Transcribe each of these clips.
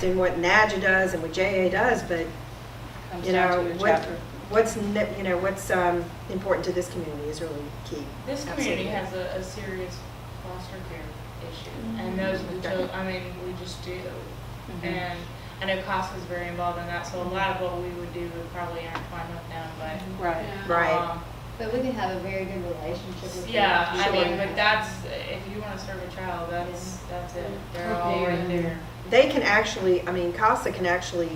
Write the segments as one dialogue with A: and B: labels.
A: in what NADGA does and what JA does, but
B: Comes
A: you
B: down
A: know,
B: to your
A: what,
B: chapter.
A: what's important to this community is really key.
C: This community has a serious foster care issue, and those are the children, I mean, we just do. And I know CASA is very involved in that, so a lot of what we would do would probably intertwine with them, but.
B: Right.
A: Right.
D: But we can have a very good relationship with them.
C: Yeah, I mean,
D: Sure.
C: but that's, if you want to serve a child, that's it. They're all right there.
A: They can actually, I mean, CASA can actually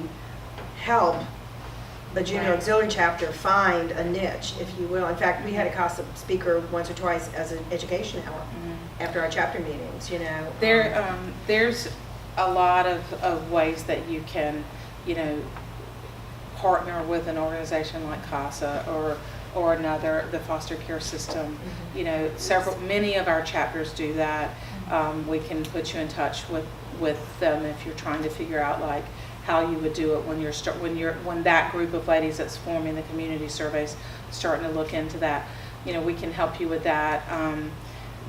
A: help the junior
C: Right.
A: auxiliary chapter find a niche, if you will. In fact, we had a CASA speaker once or twice as an education hour after our chapter meetings, you know.
B: There's a lot of ways that you can, you know, partner with an organization like CASA or another, the foster care system. You know, many of our chapters do that. We can put you in touch with them if you're trying to figure out like how you would do it when that group of ladies that's forming the community surveys starting to look into that. You know, we can help you with that.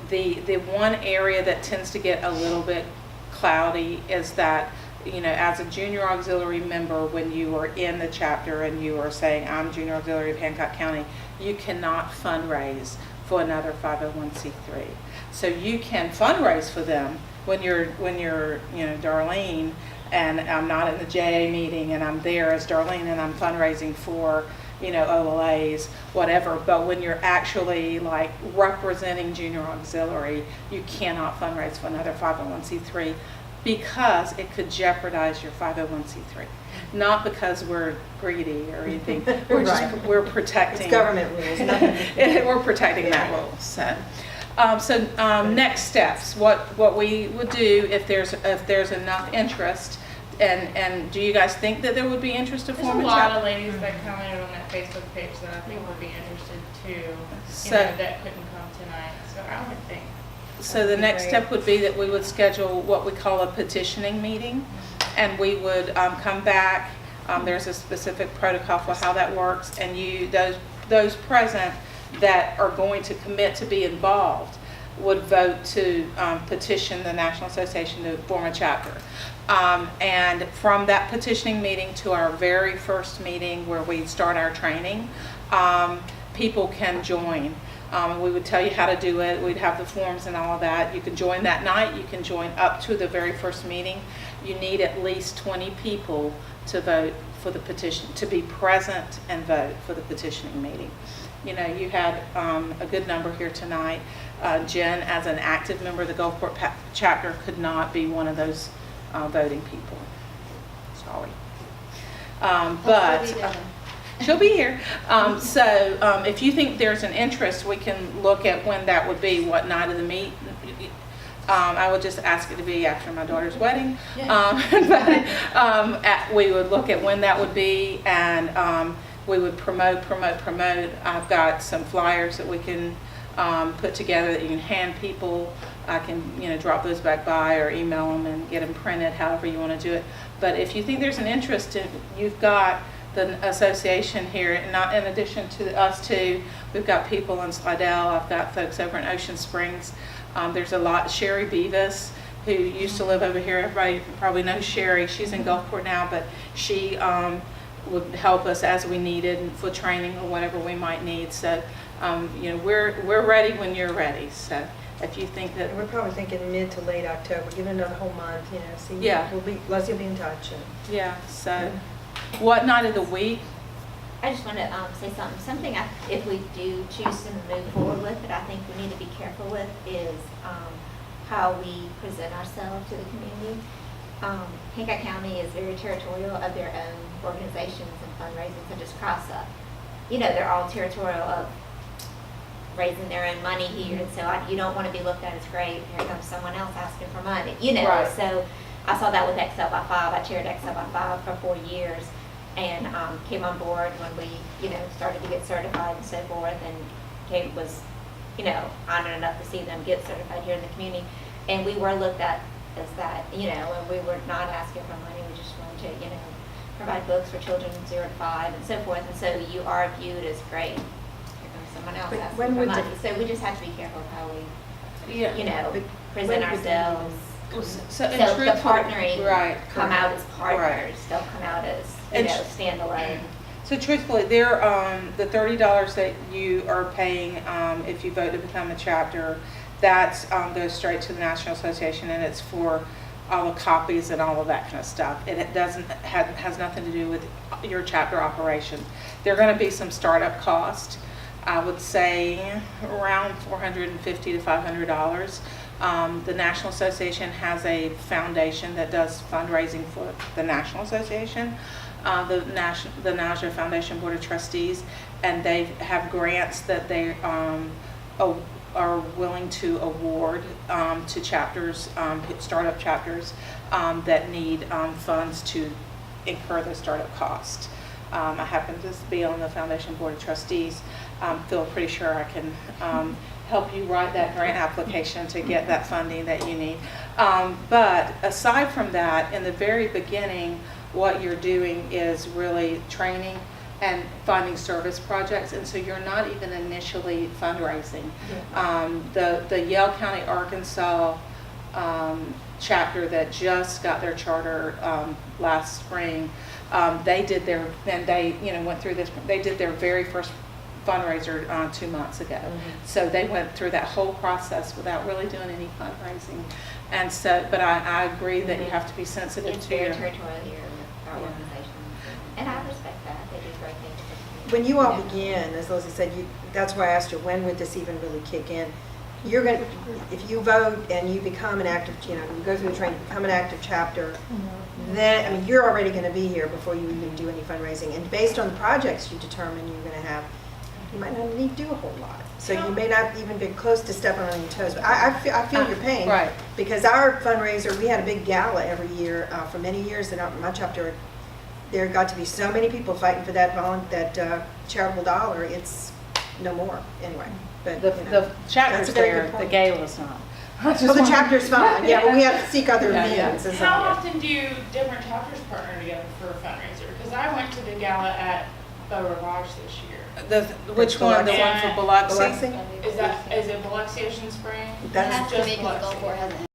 B: The one area that tends to get a little bit cloudy is that, you know, as a junior auxiliary member, when you are in the chapter and you are saying, I'm junior auxiliary of Hancock County, you cannot fundraise for another 501c3. So you can fundraise for them when you're, you know, Darlene, and I'm not in the JA meeting and I'm there as Darlene and I'm fundraising for, you know, OLAs, whatever. But when you're actually like representing junior auxiliary, you cannot fundraise for another 501c3 because it could jeopardize your 501c3. Not because we're greedy or anything. We're just
A: Right.
B: we're protecting.
A: It's government rules, nothing.
B: We're protecting that rule. So, next steps. What we would do if there's enough interest, and do you guys think that there would be interest to
C: There's a
B: form a
C: lot
B: chapter?
C: of ladies that commented on that Facebook page that I think would be interested too,
B: So-
C: you know, that couldn't come tonight, so I would think.
B: So the next step would be that we would schedule what we call a petitioning meeting, and we would come back. There's a specific protocol for how that works, and those present that are going to commit to be involved would vote to petition the National Association to form a chapter. And from that petitioning meeting to our very first meeting where we start our training, people can join. We would tell you how to do it. We'd have the forms and all of that. You can join that night. You can join up to the very first meeting. You need at least 20 people to vote for the petition, to be present and vote for the petitioning meeting. You know, you had a good number here tonight. Jen, as an active member of the Gulfport chapter, could not be one of those voting people. Sorry. But she'll be here. So if you think there's an interest, we can look at when that would be, what night of the meet. I would just ask it to be after my daughter's wedding. We would look at when that would be, and we would promote. I've got some flyers that we can put together that you can hand people. I can, you know, drop those back by or email them and get them printed, however you want to do it. But if you think there's an interest, you've got the association here, and not in addition to us too, we've got people in Slidell. I've got folks over in Ocean Springs. There's a lot. Sherry Beavis, who used to live over here. Everybody probably knows Sherry. She's in Gulfport now, but she would help us as we needed for training or whatever we might need. So, you know, we're ready when you're ready. So, if you think that,
A: And we're probably thinking mid to late October, give it another whole month, you know, see.
B: Yeah.
A: Leslie will be in touch.
B: yeah. So, what night of the week?
E: I just want to say something. If we do choose to move forward with it, I think we need to be careful with is how we present ourselves to the community. Hancock County is very territorial of their own organizations and fundraising, such as CRASA. You know, they're all territorial of raising their own money here, and so you don't want to be looked at as great. Here comes someone else asking for money, you know.
B: Right.
E: So I saw that with Excel by 5. I chaired Excel by 5 for 4 years, and came on board when we, you know, started to get certified and so forth, and was, you know, honored enough to see them get certified here in the community. And we were looked at as that, you know, and we were not asking for money. We just wanted to, you know, provide books for children 0 to 5 and so forth. And so you are viewed as great. Here comes someone else
A: When
E: asking for
A: would
E: money. So we just have to be careful of how we,
B: Yeah.
E: you know,
A: But
E: present
A: when would the
E: ourselves.
B: So
E: So
B: and
E: the
B: truthfully-
E: partnering
B: right,
E: come out as
B: Right.
E: partners, they'll come out as, you
B: And
E: know,
B: sh-
E: standalone.
B: So truthfully, there, the $30 that you are paying, if you vote to become a chapter, that goes straight to the National Association, and it's for all the copies and all of that kind of stuff. And it doesn't, has nothing to do with your chapter operation. There are gonna be some startup costs, I would say around $450 to $500. The National Association has a foundation that does fundraising for the National Association, the National Foundation Board of Trustees, and they have grants that they are willing to award to chapters, startup chapters that need funds to incur the startup cost. I happen to be on the Foundation Board of Trustees. Feel pretty sure I can help you write that grant application to get that funding that you need. But aside from that, in the very beginning, what you're doing is really training and finding service projects, and so you're not even initially fundraising. The Yale County, Arkansas chapter that just got their charter last spring, they did their, and they, went through this, they did their very first fundraiser 2 months ago. So they went through that whole process without really doing any fundraising. And so, but I agree that you have to be sensitive
E: It's
B: to
E: very
B: your,
E: territorial here with our
B: Yeah.
E: organization. And I respect that, they do great things for the community.
A: When you all begin, as Leslie said, that's why I asked her, when would this even really kick in? You're going to, if you vote and you become an active, you go through the training, become an active chapter, then, you're already going to be here before you even do any fundraising. And based on the projects you determine you're going to have, you might not need to do a whole lot. So you may not even be close to stepping on your toes. But I feel your pain.
B: right.
A: Because our fundraiser, we had a big gala every year for many years, and my chapter, there got to be so many people fighting for that charitable dollar. It's no more anyway. But
B: The chapter's
A: that's a very
B: there,
A: good
B: the
A: point.
B: gala's not.
A: Well, the chapter's fine, yeah, but we have to seek other
B: Yeah, yeah.
A: means. is
C: How
A: all.
C: often do different chapters partner together for a fundraiser? Because I went to the gala at Beau Rivage this year.
B: Which one? The one for Biloxi?
A: Biloxi?
C: Is it Biloxi Ocean Spring?
A: That's
C: Just
D: Because
C: Biloxi.
D: Gulfport hasn't